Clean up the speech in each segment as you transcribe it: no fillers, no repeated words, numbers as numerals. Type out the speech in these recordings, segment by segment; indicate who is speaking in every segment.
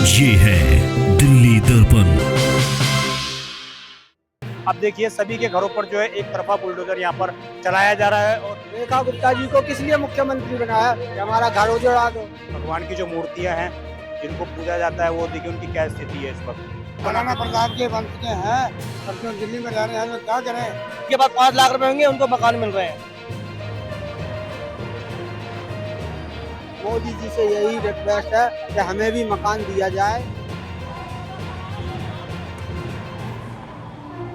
Speaker 1: ये है दिल्ली दर्पण।
Speaker 2: अब देखिए सभी के घरों पर जो है एक तरफा बुलडोजर यहाँ पर चलाया जा रहा है और
Speaker 3: रेखा गुप्ता जी को किस लिए मुख्यमंत्री बनाया कि हमारा घर उजड़ा दो।
Speaker 2: भगवान की जो मूर्तियां हैं जिनको पूजा जाता है वो देखिए उनकी क्या स्थिति है इस वक्त।
Speaker 3: मौलाना प्रसाद के वंश के हैं, अब जो दिल्ली में रह रहे हैं तो क्या करें।
Speaker 4: उसके बाद 5 लाख रुपए होंगे, उनको मकान मिल रहे हैं।
Speaker 3: मोदी जी से यही रिक्वेस्ट है कि हमें भी मकान दिया जाए।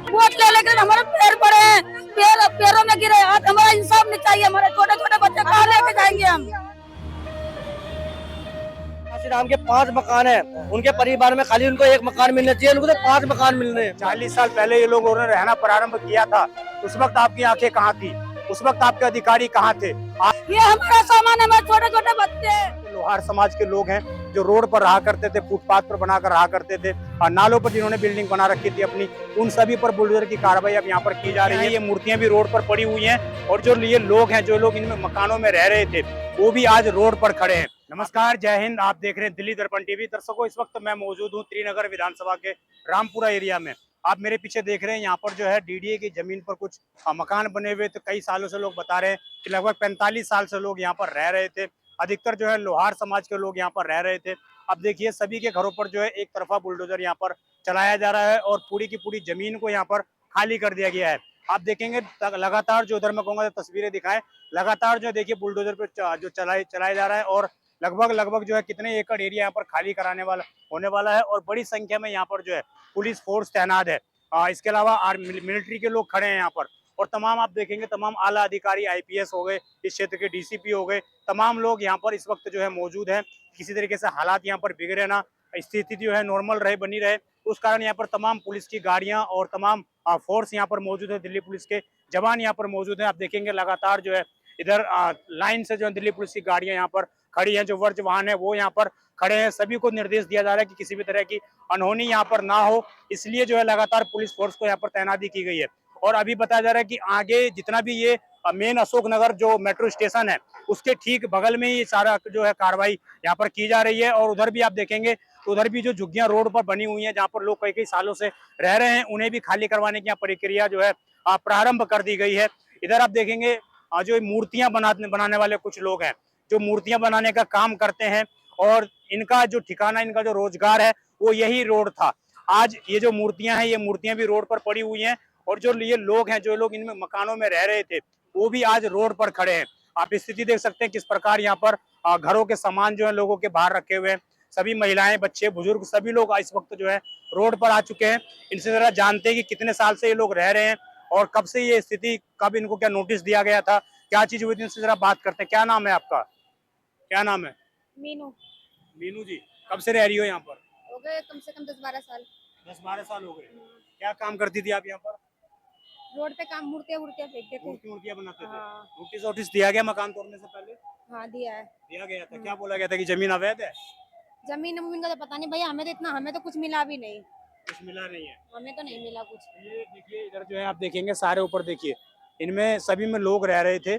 Speaker 5: वोट ले लेकर हमारे पैर पड़े हैं, पैरों में गिरे। आज हमारा इंसाफ नहीं चाहिए। हमारे छोटे छोटे बच्चे कहाँ लेके जाएंगे हम।
Speaker 4: श्री राम के 5 मकान हैं, उनके परिवार में खाली उनको 1 मकान मिलना चाहिए, उनको तो 5 मकान मिल रहे हैं।
Speaker 2: 40 साल पहले ये लोगों ने रहना प्रारंभ किया था, उस वक्त आपकी आंखें कहाँ थी, उस वक्त आपके अधिकारी कहाँ थे?
Speaker 5: ये हमारा सामान है, हमारे छोटे छोटे बच्चे।
Speaker 2: लोहार समाज के लोग हैं जो रोड पर रहा करते थे, फुटपाथ पर बनाकर रहा करते थे और नालों पर जिन्होंने बिल्डिंग बना रखी थी अपनी, उन सभी पर बुलडोजर की कार्रवाई अब यहाँ पर की जा रही है। ये मूर्तियां भी रोड पर पड़ी हुई हैं और जो ये लोग हैं, जो लोग इनमें मकानों में रह रहे थे, वो भी आज रोड पर खड़े हैं। नमस्कार, जय हिंद। आप देख रहे हैं दिल्ली दर्पण टीवी। दर्शकों, इस वक्त मैं मौजूद हूँ त्रिनगर विधानसभा के रामपुरा एरिया में। आप मेरे पीछे देख रहे हैं यहाँ पर जो है डीडीए की जमीन पर कुछ मकान बने हुए थे। कई सालों से लोग बता रहे हैं कि लगभग 45 साल से लोग यहाँ पर रह रहे थे। अधिकतर जो है लोहार समाज के लोग यहाँ पर रह रहे थे। अब देखिए सभी के घरों पर जो है एक तरफा बुलडोजर यहाँ पर चलाया जा रहा है और पूरी की पूरी जमीन को यहाँ पर खाली कर दिया गया है। आप देखेंगे लगातार जो उधर मैं कहूँगा तस्वीरें दिखाएं, लगातार जो देखिए बुलडोजर पे जो चलाया जा रहा है और लगभग जो है कितने एकड़ एरिया यहाँ पर खाली कराने वाला होने वाला है और बड़ी संख्या में यहाँ पर जो है पुलिस फोर्स तैनात है। इसके अलावा मिलिट्री के लोग खड़े हैं यहाँ पर और तमाम आप देखेंगे तमाम आला अधिकारी आईपीएस हो गए, इस क्षेत्र के डीसीपी हो गए, तमाम लोग यहाँ पर इस वक्त जो है मौजूद हैं। किसी तरीके से हालात यहाँ पर बिगड़े ना, स्थिति जो है नॉर्मल रहे, बनी रहे, उस कारण यहाँ पर तमाम पुलिस की गाड़ियां और तमाम फोर्स यहाँ पर मौजूद है। दिल्ली पुलिस के जवान यहाँ पर मौजूद है। आप देखेंगे लगातार जो है इधर लाइन से जो है दिल्ली पुलिस की गाड़ियां यहाँ पर खड़ी हैं, जो वर्ज वाहन है वो यहाँ पर खड़े हैं। सभी को निर्देश दिया जा रहा है कि किसी भी तरह की अनहोनी यहाँ पर ना हो, इसलिए जो है लगातार पुलिस फोर्स को यहाँ पर तैनाती की गई है। और अभी बताया जा रहा है कि आगे जितना भी ये मेन अशोक नगर जो मेट्रो स्टेशन है उसके ठीक बगल में ही सारा जो है कार्रवाई यहाँ पर की जा रही है। और उधर भी आप देखेंगे तो उधर भी जो झुग्गियां रोड पर बनी हुई हैं, जहाँ पर लोग कई सालों से रह रहे हैं, उन्हें भी खाली करवाने की प्रक्रिया जो है प्रारंभ कर दी गई है। इधर आप देखेंगे जो मूर्तियां बनाने वाले कुछ लोग हैं, जो मूर्तियां बनाने का काम करते हैं और इनका जो ठिकाना, इनका जो रोजगार है वो यही रोड था। आज ये जो मूर्तियां हैं, ये मूर्तियां भी रोड पर पड़ी हुई हैं और जो ये लोग हैं, जो लोग इनमें मकानों में रह रहे थे, वो भी आज रोड पर खड़े हैं। आप स्थिति देख सकते हैं किस प्रकार यहाँ पर घरों के सामान जो है लोगों के बाहर रखे हुए हैं। सभी महिलाएं, बच्चे, बुजुर्ग सभी लोग इस वक्त जो है रोड पर आ चुके हैं। इनसे जरा जानते हैं कि कितने साल से ये लोग रह रहे हैं और कब से ये स्थिति, कब इनको क्या नोटिस दिया गया था, क्या चीज हुई थी, इनसे जरा बात करते हैं। क्या नाम है आपका? क्या नाम है?
Speaker 5: मीनू।
Speaker 2: मीनू जी, कब से रह रही हो यहाँ पर?
Speaker 5: हो गए कम से कम 10-12 साल।
Speaker 2: 10-12 साल हो गए। क्या काम करती थी आप यहाँ पर?
Speaker 5: रोड पे काम मूर्तियाँ फेंकते थे।
Speaker 2: मूर्तियाँ बनाते थे।
Speaker 5: हाँ।
Speaker 2: नोटिस दिया गया मकान तोड़ने से पहले?
Speaker 5: हाँ, दिया है।
Speaker 2: दिया गया था। क्या बोला गया था कि जमीन अवैध है?
Speaker 5: जमीन का तो पता नहीं भैया, हमें तो कुछ मिला भी नहीं।
Speaker 2: कुछ मिला नहीं है।
Speaker 5: हमें तो नहीं मिला कुछ।
Speaker 2: ये देखिए इधर जो है आप देखेंगे सारे ऊपर देखिए, इनमें सभी में लोग रह रहे थे।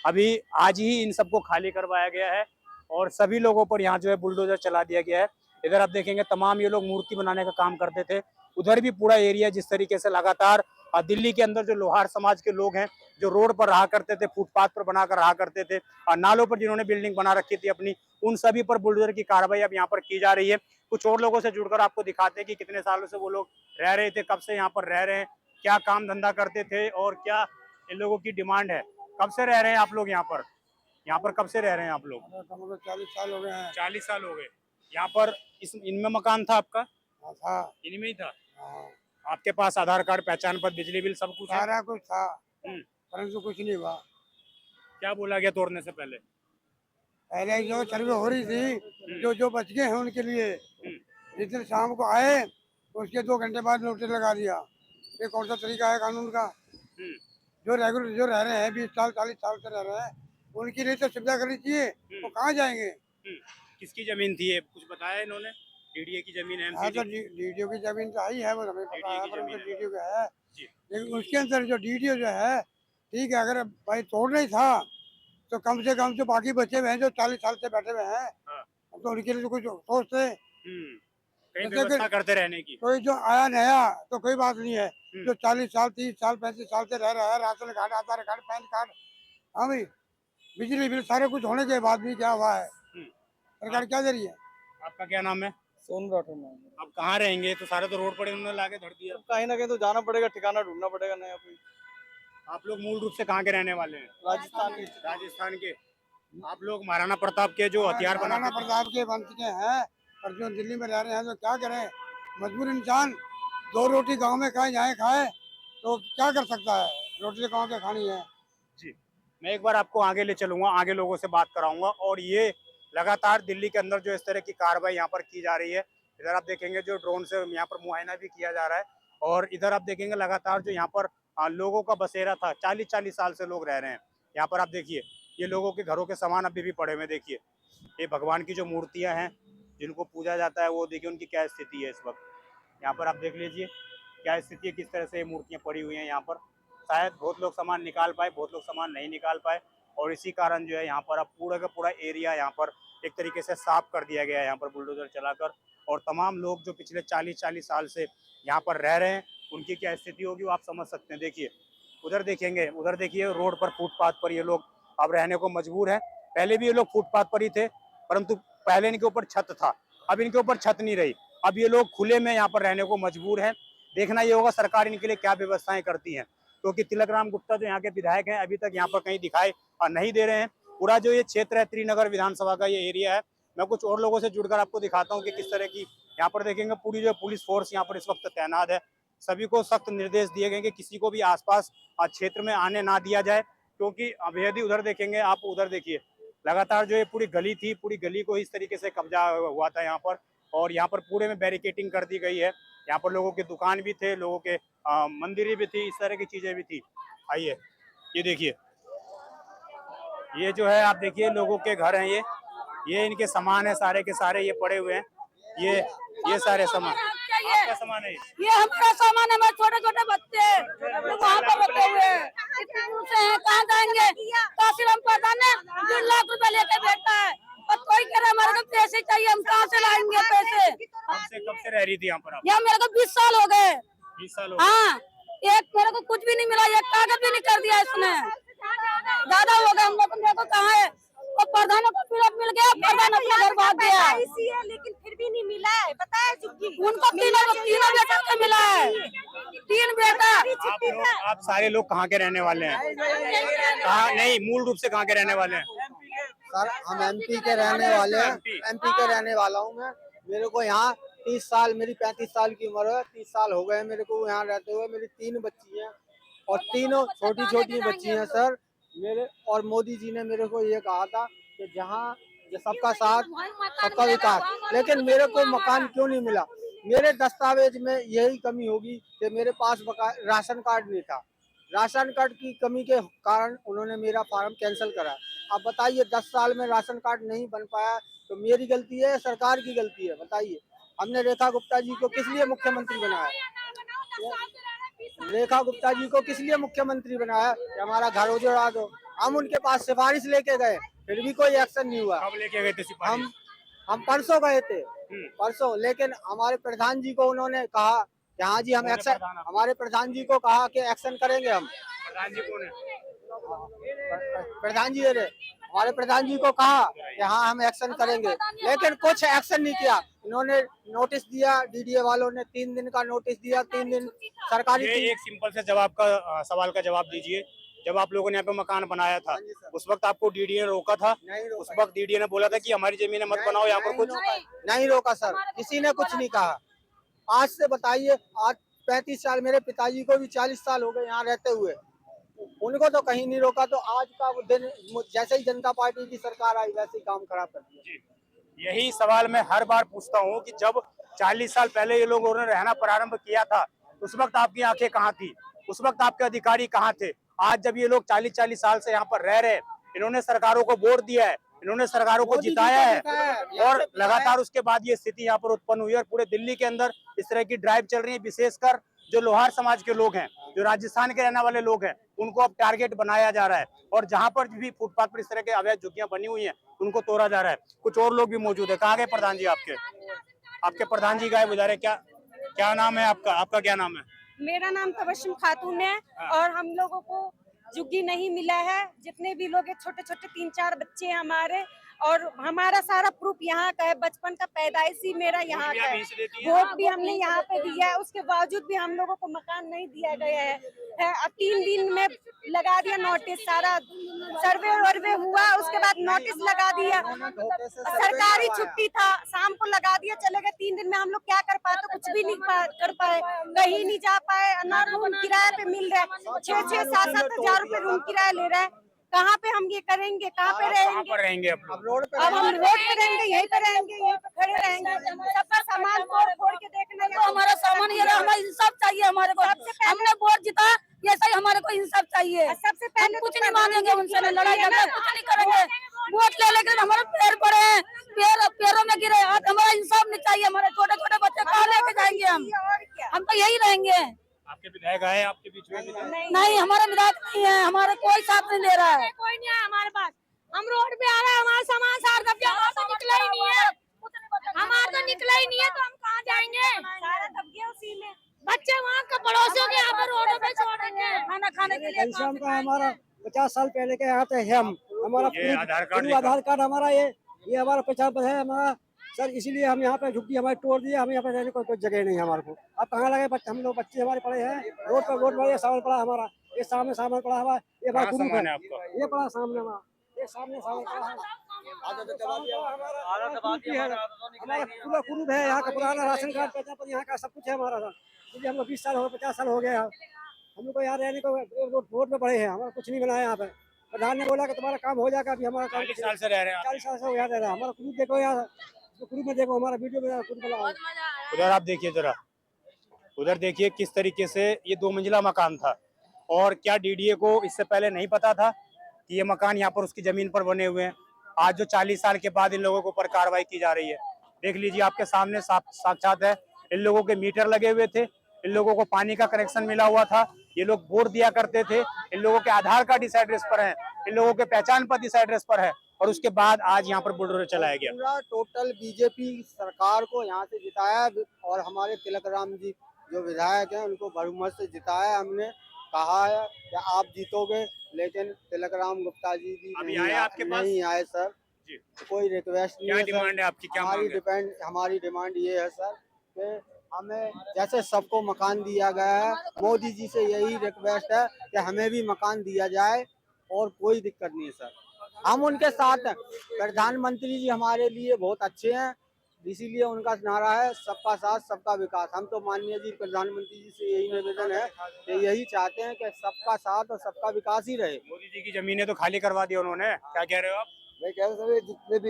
Speaker 2: अभी आज ही इन सबको खाली करवाया गया है और सभी लोगों पर यहाँ जो है बुलडोजर चला दिया गया है। इधर आप देखेंगे तमाम ये लोग मूर्ति बनाने का काम करते थे। उधर भी पूरा एरिया जिस तरीके से लगातार दिल्ली के अंदर जो लोहार समाज के लोग हैं, जो रोड पर रहा करते थे, फुटपाथ पर बनाकर रहा करते थे और नालों पर जिन्होंने बिल्डिंग बना रखी थी अपनी, उन सभी पर बुलडोजर की कार्रवाई अब यहाँ पर की जा रही है। कुछ और लोगों से जुड़कर आपको दिखाते हैं कि कितने सालों से वो लोग रह रहे थे, कब से यहाँ पर रह रहे हैं, क्या काम धंधा करते थे और क्या इन लोगों की डिमांड है। कब से रह रहे हैं आप लोग यहाँ पर? यहाँ पर कब से रह रहे हैं आप लोग?
Speaker 3: 40 साल हो गए हैं।
Speaker 2: 40 साल हो गए। यहाँ पर इनमें मकान था आपका?
Speaker 3: हाँ, था।
Speaker 2: इनमें ही था।
Speaker 3: हाँ।
Speaker 2: आपके पास आधार कार्ड, पहचान पत्र, बिजली बिल सब कुछ है?
Speaker 3: सारा कुछ था,
Speaker 2: हम्म।
Speaker 3: परंतु कुछ नहीं हुआ।
Speaker 2: क्या बोला गया तोड़ने से पहले?
Speaker 3: पहले जो सर्वे हो रही थी, जो बच गए हैं उनके लिए, जिस दिन शाम को आए तो उसके 2 घंटे बाद नोटिस लगा दिया। ये कौन सा तरीका है कानून का? जो रेगुलर जो रह रहे हैं 20 साल 40 साल से रह रहे हैं, उनके लिए तो सुविधा करनी चाहिए। वो कहाँ जाएंगे?
Speaker 2: किसकी जमीन थी ये, कुछ बताया इन्होंने? डीडीए की जमीन है?
Speaker 3: हाँ, तो डीडीओ की जमीन तो आई है, वो हमें पता है, पर डीडीओ का है। लेकिन उसके अंदर जो डीडीओ जो है, ठीक है, अगर भाई तोड़ना ही था तो कम से कम जो बाकी बचे हुए हैं जो 40 साल से बैठे हुए हैं, तो उनके लिए तो कुछ सोचते।
Speaker 2: कहीं
Speaker 3: जैसे
Speaker 2: व्यवस्था करते रहने की।
Speaker 3: कोई जो आया नया तो कोई बात नहीं है, जो 40 साल 30 साल 35 साल से रह रहा है, राशन कार्ड आधार कार्ड पैन कार्ड, हाँ भाई बिजली बिल सारे कुछ होने के बाद भी क्या हुआ है, सरकार क्या दे रही है।
Speaker 2: आपका क्या नाम है?
Speaker 4: सोन राठौर नाम है।
Speaker 2: अब कहाँ रहेंगे? तो सारे तो रोड पर उन्होंने लाके धर दिया।
Speaker 4: अब कहीं ना कहीं तो जाना पड़ेगा, ठिकाना ढूंढना पड़ेगा नया कोई।
Speaker 2: आप लोग मूल रूप से कहाँ के रहने वाले हैं?
Speaker 4: राजस्थान की।
Speaker 2: राजस्थान के। आप लोग महाराणा प्रताप के जो हथियार
Speaker 3: महाराणा
Speaker 2: बनाते थे।
Speaker 3: प्रताप के वंश के हैं, और जो दिल्ली में रह रहे हैं तो क्या करें, मजबूर इंसान 2 रोटी गांव में खाए जाए खाए तो क्या कर सकता है, रोटी गांव के खानी है।
Speaker 2: जी, मैं एक बार आपको आगे ले चलूंगा, आगे लोगों से बात कराऊंगा। और ये लगातार दिल्ली के अंदर जो इस तरह की कार्रवाई यहाँ पर की जा रही है, इधर आप देखेंगे जो ड्रोन से यहाँ पर मुआयना भी किया जा रहा है। और इधर आप देखेंगे लगातार जो यहाँ पर लोगों का बसेरा था, 40-40 साल से लोग रह रहे हैं यहाँ पर। आप देखिए ये लोगों के घरों के सामान अभी भी पड़े हुए। देखिए ये भगवान की जो मूर्तियां हैं जिनको पूजा जाता है, वो देखिए उनकी क्या स्थिति है इस वक्त। यहाँ पर आप देख लीजिए क्या स्थिति है, किस तरह से ये मूर्तियां पड़ी हुई हैं यहाँ पर। शायद बहुत लोग सामान निकाल पाए, बहुत लोग सामान नहीं निकाल पाए, और इसी कारण जो है यहाँ पर अब पूरा का पूरा एरिया यहाँ पर एक तरीके से साफ कर दिया गया है यहाँ पर बुलडोजर चलाकर। और तमाम लोग जो पिछले 40-40 साल से यहाँ पर रह रहे हैं, उनकी क्या स्थिति होगी वो आप समझ सकते हैं। देखिए उधर देखेंगे, उधर देखिए रोड पर, फुटपाथ पर ये लोग अब रहने को मजबूर हैं। पहले भी ये लोग फुटपाथ पर ही थे, परंतु पहले इनके ऊपर छत था, अब इनके ऊपर छत नहीं रही, अब ये लोग खुले में यहाँ पर रहने को मजबूर हैं। देखना ये होगा सरकार इनके लिए क्या व्यवस्थाएं करती हैं, क्योंकि तिलक राम गुप्ता जो यहाँ के विधायक हैं अभी तक यहाँ पर कहीं दिखाई नहीं दे रहे हैं। पूरा जो ये क्षेत्र है त्रिनगर विधानसभा का ये एरिया है। मैं कुछ और लोगों से जुड़कर आपको दिखाता हूँ कि किस तरह की यहाँ पर देखेंगे पूरी जो पुलिस फोर्स यहाँ पर इस वक्त तैनात है। सभी को सख्त निर्देश दिए गए कि किसी को भी आसपास क्षेत्र में आने ना दिया जाए, क्योंकि अब यदि उधर देखेंगे आप, उधर देखिए लगातार जो ये पूरी गली थी, पूरी गली को इस तरीके से कब्जा हुआ था यहाँ पर। और यहाँ पर पूरे में बैरिकेटिंग कर दी गई है। यहाँ पर लोगों के दुकान भी थे, लोगों के मंदिर भी थी, इस तरह की चीजें भी थी। आइए ये देखिए, ये जो है आप देखिए लोगों के घर हैं, ये इनके सामान है सारे के सारे, ये पड़े हुए हैं, ये सारे सामान। आपका सामान है
Speaker 5: ये हमारा सामान है, हमारे छोटे छोटे बच्चे वहाँ पर रखे हुए हैं, इतने दूर से हैं, कहाँ जाएंगे। काशीराम प्रधान ने 2 लाख रुपए लेके बैठा है, और कोई कह रहा है हमारे को पैसे चाहिए, हम कहाँ से लाएंगे पैसे।
Speaker 2: कब से रह रही थी यहाँ पर आप?
Speaker 5: यहाँ मेरे को 20 साल हो गए।
Speaker 2: 20 साल हो गए।
Speaker 5: हाँ, एक मेरे को कुछ भी नहीं मिला, एक कागज भी नहीं कर दिया इसने, ज्यादा हो गया हम लोग। मेरे को कहाँ है, और प्रधानों को फिर मिल गया, प्रधान अपने घर भाग गया,
Speaker 6: लेकिन फिर भी नहीं मिला है, पता है चुप्पी
Speaker 5: उनको तीनों बेटा को मिला है, 3 बेटा।
Speaker 2: आप सारे लोग कहाँ के रहने वाले हैं? कहाँ नहीं, मूल रूप से कहाँ के रहने वाले हैं?
Speaker 7: सर हम एमपी के रहने वाले हैं, एमपी के रहने वाला हूँ मैं। मेरे को यहाँ 30 साल, मेरी 35 साल की उम्र है, 30 साल हो गए मेरे को यहाँ रहते हुए। मेरी 3 बच्ची हैं और तीनों छोटी छोटी बच्ची हैं सर मेरे। और मोदी जी ने मेरे को ये कहा था कि जहाँ सबका साथ सबका विकास, लेकिन मेरे को मकान क्यों नहीं मिला? मेरे दस्तावेज में यही कमी होगी कि मेरे पास राशन कार्ड नहीं था। राशन कार्ड की कमी के कारण उन्होंने मेरा फार्म कैंसिल करा। अब बताइए 10 साल में राशन कार्ड नहीं बन पाया तो मेरी गलती है, सरकार की गलती है? बताइए। हमने रेखा गुप्ता जी को किस लिए मुख्यमंत्री बनाया? रेखा गुप्ता जी को किस लिए मुख्यमंत्री बनाया कि हमारा घर उजड़ा दो? हम उनके पास सिफारिश लेके गए, फिर भी कोई एक्शन नहीं हुआ।
Speaker 2: कब लेके गए थे सिपाही?
Speaker 7: हम परसों गए थे, परसों। लेकिन हमारे प्रधान जी को उन्होंने कहा कि हाँ जी हम एक्शन, हमारे प्रधान जी को कहा कि एक्शन करेंगे हम।
Speaker 2: प्रधान जी कौन है?
Speaker 7: प्रधान जी हमारे प्रधान जी को कहा कि हाँ हम एक्शन करेंगे, लेकिन कुछ एक्शन नहीं किया। इन्होंने नोटिस दिया, डीडीए वालों ने 3 दिन का नोटिस दिया, 3 दिन सरकारी।
Speaker 2: एक सिंपल से जवाब का सवाल का जवाब दीजिए। जब आप लोगों ने यहाँ पे मकान बनाया था उस वक्त आपको डीडीए ने रोका था? उस वक्त डीडीए ने बोला था कि हमारी जमीन मत बनाओ यहाँ पर? कुछ
Speaker 7: नहीं रोका सर, किसी ने कुछ नहीं कहा। आज से बताइए, आज 35 साल, मेरे पिताजी को भी 40 साल हो गए यहाँ रहते हुए, उनको तो कहीं नहीं रोका। तो आज का दिन जैसे ही जनता पार्टी की सरकार आई वैसे ही काम खराब कर दिया।
Speaker 2: यही सवाल मैं हर बार पूछता हूँ कि जब 40 साल पहले ये लोगों ने रहना प्रारंभ किया था उस वक्त आपकी आंखें कहाँ थी? उस वक्त आपके अधिकारी कहाँ थे? आज जब ये लोग 40-40 साल से यहाँ पर रह रहे हैं, इन्होंने सरकारों को वोट दिया है, इन्होंने सरकारों को जिताया है, और लगातार उसके बाद ये स्थिति यहाँ पर उत्पन्न हुई है। और पूरे दिल्ली के अंदर इस तरह की ड्राइव चल रही है, विशेषकर जो लोहार समाज के लोग हैं, जो राजस्थान के रहने वाले लोग हैं, उनको अब टारगेट बनाया जा रहा है। और जहाँ पर भी फुटपाथ पर इस तरह के अवैध झुग्गियां बनी हुई हैं उनको तोड़ा जा रहा है। कुछ और लोग भी मौजूद है। कहाँ गए प्रधान जी आपके? आपके प्रधान जी गायब उधर है, क्या क्या नाम है आपका? आपका क्या नाम है?
Speaker 6: मेरा नाम तबस्सुम खातून है और हम लोगों को जुग्गी नहीं मिला है। जितने भी लोग हैं, छोटे छोटे 3-4 बच्चे हैं हमारे, और हमारा सारा प्रूफ यहाँ का है। बचपन का पैदाइशी मेरा यहाँ का है, वोट भी हमने यहाँ पे दिया है। उसके बावजूद भी हम लोगों को मकान नहीं दिया गया है। 3 दिन में लगा दिया नोटिस, सारा सर्वे वर्वे हुआ, उसके बाद नोटिस लगा दिया। सरकारी छुट्टी था, शाम को लगा दिया, चले गए। 3 दिन में हम लोग क्या कर पाए? तो कुछ भी नहीं कर पाए, कहीं नहीं जा पाए। ना रूम किराए पे मिल रहा है, 6-6, 7-7 हजार रुपए रूम किराया ले रहा है। कहाँ पे हम ये करेंगे? कहाँ पे
Speaker 2: कहाँ पर रहेंगे आप लोग?
Speaker 6: अब हम रोड पे रहेंगे, यहीं पे रहेंगे, यहीं पे खड़े रहेंगे। सबका सामान फोड़ के देखना है।
Speaker 5: तो हमारा सामान ये रहा, हमें इंसाफ चाहिए हमारे को। हमने वोट जीता, ये सही हमारे को इंसाफ चाहिए।
Speaker 6: सबसे पहले
Speaker 5: कुछ नहीं मांगेंगे उनसे, लड़ाई झगड़ा कुछ नहीं करेंगे। वोट ले लेकर हमारे पैर पड़े हैं, पैरों में गिरे। आज हमारा इंसाफ नहीं चाहिए। हमारे छोटे छोटे बच्चे कहाँ लेके जाएंगे हम तो यही रहेंगे।
Speaker 2: आपके विधायक आए आपके बीच में?
Speaker 5: नहीं, हमारा विधायक नहीं है, हमारे कोई साथ नहीं दे रहा है।
Speaker 6: कोई नहीं है हमारे पास। हम रोड पे आ रहे हैं, हमारा सामान सार दब गया, हमारा तो निकला ही नहीं है। हमारा तो निकला ही नहीं है, तो हम कहाँ जाएंगे? सारा दब गया उसी में। बच्चे वहाँ का पड़ोसियों के यहाँ पे रोडों पे छोड़ेंगे खाना खाने के लिए।
Speaker 4: घनश्याम का हमारा 50 साल पहले के यहाँ पे है। हम हमारा
Speaker 2: ये आधार कार्ड
Speaker 4: आधार कार्ड हमारा ये हमारा 50 है हमारा सर। इसीलिए हम यहाँ पे झुग्गी हमारे तोड़ दिए। हम यहाँ पे रहने को कोई जगह नहीं है हमारे को। अब कहाँ लगे बच्चे? हम लोग बच्चे हमारे पड़े हैं रोड पर। रोड पर ये सामान पड़ा हमारा, ये सामने सामान पड़ा हमारा, ये हमारा
Speaker 2: कहाँ
Speaker 4: ग्रुप
Speaker 2: सामान
Speaker 4: है
Speaker 2: है आपका?
Speaker 4: ये पड़ा सामने हमारा, ये सामने सामान पड़ा है। हमारा पूरा ग्रुप है यहाँ का, पुराना राशन कार्ड पैसा पर यहाँ का सब कुछ है हमारा सर। क्योंकि हम लोग 20 साल हो गए, 50 साल हो गए। हम लोग को यहाँ रहने को रोड पे पड़े हैं, हमारा कुछ नहीं बनाया यहाँ पे। प्रधान ने बोला कि तुम्हारा काम हो जाएगा। अभी हमारा काम
Speaker 2: 40 साल से रह रहे हैं
Speaker 4: 40 साल से यहाँ रह रहा है। हमारा ग्रुप देखो यहाँ, ग्रुप में देखो, हमारा वीडियो में ग्रुप बना है।
Speaker 2: उधर आप देखिए जरा, उधर देखिए किस तरीके से ये 2 मंजिला मकान था। और क्या डीडीए को इससे पहले नहीं पता था कि ये मकान यहाँ पर उसकी जमीन पर बने हुए हैं? आज जो 40 साल के बाद इन लोगों के ऊपर कार्रवाई की जा रही है, देख लीजिए आपके सामने साक्षात है। इन लोगों के मीटर लगे हुए थे, इन लोगों को पानी का कनेक्शन मिला हुआ था, ये लोग वोट दिया करते थे। इन लोगों के आधार कार्ड इस एड्रेस पर है, इन लोगों के पहचान पत्र इस एड्रेस पर है, और उसके बाद आज यहाँ पर बुलडोजर चलाया गया।
Speaker 7: पूरा टोटल बीजेपी सरकार को यहाँ से जिताया, और हमारे तिलक राम जी जो विधायक हैं उनको बहुमत से जिताया। हमने कहा है कि आप जीतोगे, लेकिन तिलक राम गुप्ता जी भी
Speaker 2: अभी आए आपके पास?
Speaker 7: नहीं आए सर
Speaker 2: जी।
Speaker 7: कोई रिक्वेस्ट नहीं
Speaker 2: क्या
Speaker 7: है।
Speaker 2: डिमांड है आपकी? क्या मांग है?
Speaker 7: हमारी डिमांड ये है सर कि हमें जैसे सबको मकान दिया गया है, मोदी जी से यही रिक्वेस्ट है कि हमें भी मकान दिया जाए, और कोई दिक्कत नहीं है सर। हम उनके साथ हैं। प्रधानमंत्री जी हमारे लिए बहुत अच्छे हैं, इसीलिए उनका नारा है सबका साथ सबका विकास। हम तो माननीय जी प्रधानमंत्री जी से यही निवेदन है कि यही चाहते हैं कि सबका साथ और सबका विकास ही रहे।
Speaker 2: मोदी जी की जमीनें तो खाली करवा दी उन्होंने, क्या कह रहे हो आप?
Speaker 8: मैं कह रहा था जितने भी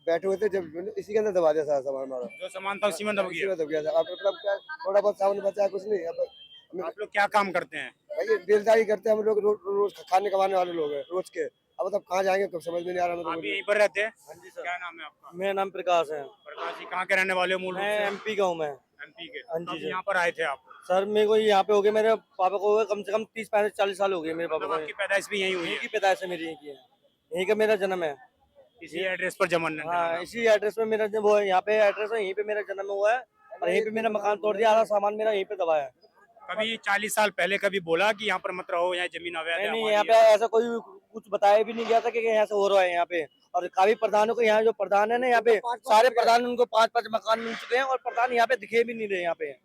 Speaker 8: बैठे हुए थे, जब इसी के अंदर दबा दिया सारा सामान हमारा,
Speaker 2: जो सामान था उसी में दब
Speaker 8: इसी
Speaker 2: गया।
Speaker 8: में दब गया था। अब मतलब क्या थोड़ा बहुत सामान बचा है, कुछ नहीं। अब
Speaker 2: आप लोग क्या काम करते हैं?
Speaker 8: भाई बेलदारी करते हैं हम लोग, रोज खाने कमाने वाले लोग हैं रोज के। अब मतलब कहाँ जाएंगे कुछ समझ में नहीं आ रहा।
Speaker 2: आप भी यहीं पर रहते हैं?
Speaker 4: हाँ जी सर।
Speaker 2: क्या नाम है आपका?
Speaker 4: मेरा नाम प्रकाश है।
Speaker 2: प्रकाश जी, कहाँ के रहने वाले हो मूल रूप
Speaker 4: मैं
Speaker 2: से?
Speaker 4: एमपी का हूँ मैं।
Speaker 2: एमपी के।
Speaker 4: हाँ जी
Speaker 2: कब
Speaker 4: सर।
Speaker 2: यहाँ पर आए थे आप?
Speaker 4: सर मेरे को यहाँ पे हो गए, मेरे पापा को हो गए कम से कम 30-40 साल हो गए। मेरे पापा
Speaker 2: मतलब
Speaker 4: को
Speaker 2: आपकी पैदाइश भी यहीं हुई
Speaker 4: यहीं
Speaker 2: है?
Speaker 4: की पैदाइश है मेरी, यहीं की है, यहीं का मेरा जन्म है।
Speaker 2: इसी एड्रेस पर जमन?
Speaker 4: हाँ, इसी एड्रेस पे मेरा वो है, यहाँ पे एड्रेस है, यहीं पे मेरा जन्म हुआ है, और यहीं पे मेरा मकान तोड़ दिया। आधा सामान मेरा यहीं पे दबाया है।
Speaker 2: कभी 40 साल पहले कभी बोला कि यहाँ पर मत रहो, यहाँ जमीन अवैध है?
Speaker 4: नहीं,
Speaker 2: हमारी
Speaker 4: यहाँ पे
Speaker 2: है?
Speaker 4: ऐसा कोई कुछ बताया भी नहीं गया था कि यहाँ से हो रहा है यहाँ पे। और काफी प्रधानों को, यहाँ जो प्रधान है ना, यहाँ पे सारे प्रधान, उनको 5-5 मकान मिल चुके हैं, और प्रधान यहाँ पे दिखे भी नहीं रहे। यहाँ पे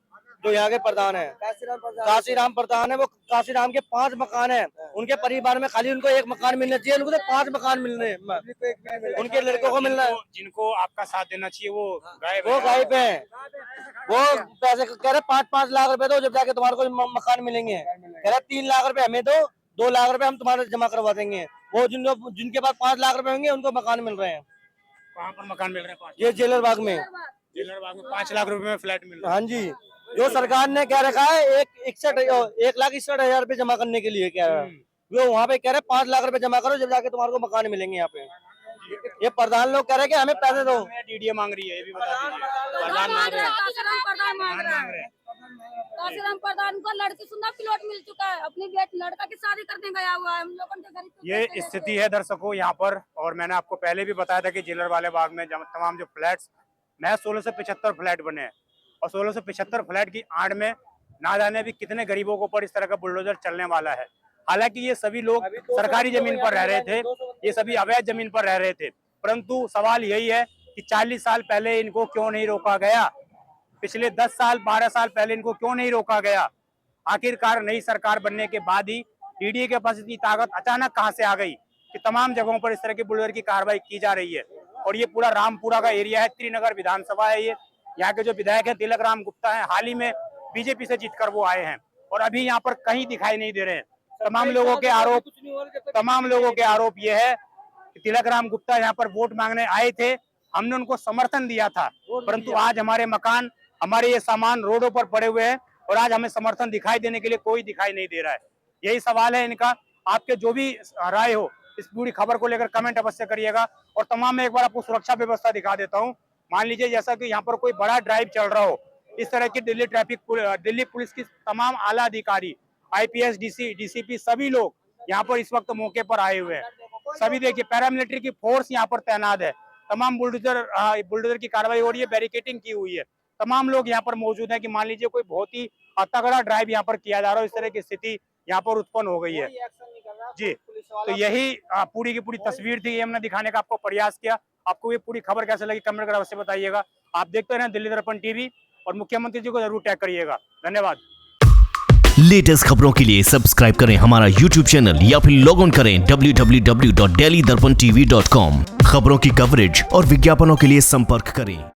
Speaker 4: जो यहाँ के प्रधान है काशीराम प्रधान है, वो काशीराम के 5 मकान है। उनके परिवार में खाली उनको 1 मकान मिलना चाहिए, उनको तो 5 मकान मिल रहे हैं, उनके लड़कों को मिल रहा है।
Speaker 2: जिनको आपका साथ देना चाहिए वो गायब
Speaker 4: वो
Speaker 2: है।
Speaker 4: गायब है। वो पैसे कह रहे 5-5 लाख रुपए दो, जब जाके तुम्हारे को मकान मिलेंगे। कह रहे 3 लाख रुपए हमें दो, 2 लाख रुपए हम तुम्हारे जमा करवा देंगे। वो जिनके पास 5 लाख रुपए होंगे उनको मकान मिल रहे हैं।
Speaker 2: कहाँ पर मकान मिल रहे हैं?
Speaker 4: ये जेलर बाग में,
Speaker 2: जेलर बाग में 5 लाख रुपए में फ्लैट मिल रहा है।
Speaker 4: हाँ जी। जो सरकार ने कह रखा है 1,61,000 रुपए जमा करने के लिए कह रहा है, वो वहाँ पे कह रहे 5 लाख रुपए जमा करो, जब जाके तुम्हारे को मकान मिलेंगे। यहाँ पे ये प्रधान लोग कह रहे हैं कि हमें पैसे दो।
Speaker 2: डीडीए मांग रही है, ये भी बता दीजिए।
Speaker 5: प्रधान मांग रहे हैं, काशीराम प्रधान मांग
Speaker 2: प्रधान
Speaker 5: रहे
Speaker 2: मांग रहे
Speaker 5: हैं।
Speaker 2: हैं।
Speaker 5: काशीराम प्रधान को लड़की सुंदर प्लॉट मिल चुका है, अपनी बेटी लड़का की शादी करने गया हुआ है। हम लोगों के गरीब को
Speaker 2: ये
Speaker 5: पैसे
Speaker 2: स्थिति है दर्शकों यहाँ पर। और मैंने आपको पहले भी बताया था कि जेलर वाले बाग में तमाम जो फ्लैट्स महज 1675 फ्लैट बने हैं और 1675 फ्लैट की आड़ में ना जाने भी कितने गरीबों के ऊपर इस तरह का बुलडोजर चलने वाला है। हालांकि ये सभी लोग सरकारी जमीन पर रह रहे थे, ये सभी अवैध जमीन पर रह रहे थे, परंतु सवाल यही है कि 40 साल पहले इनको क्यों नहीं रोका गया, पिछले 10 साल 12 साल पहले इनको क्यों नहीं रोका गया। आखिरकार नई सरकार बनने के बाद ही टीडीए के पास इतनी ताकत अचानक कहां से आ गई कि तमाम जगहों पर इस तरह की बुलडोजर की कार्रवाई की जा रही है। और ये पूरा रामपुरा का एरिया है, त्रिनगर विधानसभा है, ये यहाँ के जो विधायक है तिलक राम गुप्ता है, हाल ही में बीजेपी से जीतकर वो आए हैं और अभी यहाँ पर कहीं दिखाई नहीं दे रहे हैं। तमाम लोगों के आरोप ये है कि तिलक राम गुप्ता यहाँ पर वोट मांगने आए थे, हमने उनको समर्थन दिया था, परंतु आज हमारे मकान, हमारे ये सामान रोडों पर पड़े हुए हैं और आज हमें समर्थन दिखाई देने के लिए कोई दिखाई नहीं दे रहा है। यही सवाल है इनका। आपके जो भी राय हो इस पूरी खबर को लेकर कमेंट अवश्य करिएगा। और तमाम मैं एक बार आपको सुरक्षा व्यवस्था दिखा देता हूँ। मान लीजिए जैसा कि यहाँ पर कोई बड़ा ड्राइव चल रहा हो, इस तरह की दिल्ली पुलिस की तमाम आला अधिकारी, IPS, DCP सभी लोग यहाँ पर इस वक्त मौके पर आए हुए हैं। सभी देखिए पैरामिलिट्री की फोर्स यहाँ पर तैनात है। तमाम बुलडोजर की कार्रवाई हो रही है, बैरिकेटिंग की हुई है, तमाम लोग यहाँ पर मौजूद हैं कि मान लीजिए कोई बहुत ही तगड़ा ड्राइव यहाँ पर किया जा रहा है, इस तरह की स्थिति यहाँ पर उत्पन्न हो गई है जी। तो यही पूरी की पूरी तस्वीर थी, ये हमने दिखाने का आपको प्रयास किया। आपको ये पूरी खबर कैसे लगी कमेंट कर अवश्य बताइएगा। आप देखते रहें दिल्ली दर्पण टीवी और मुख्यमंत्री जी को जरूर टैग करिएगा। धन्यवाद।
Speaker 1: लेटेस्ट खबरों के लिए सब्सक्राइब करें हमारा YouTube चैनल या फिर लॉग ऑन करें www.delhidarpantv.com। खबरों की कवरेज और विज्ञापनों के लिए संपर्क करें।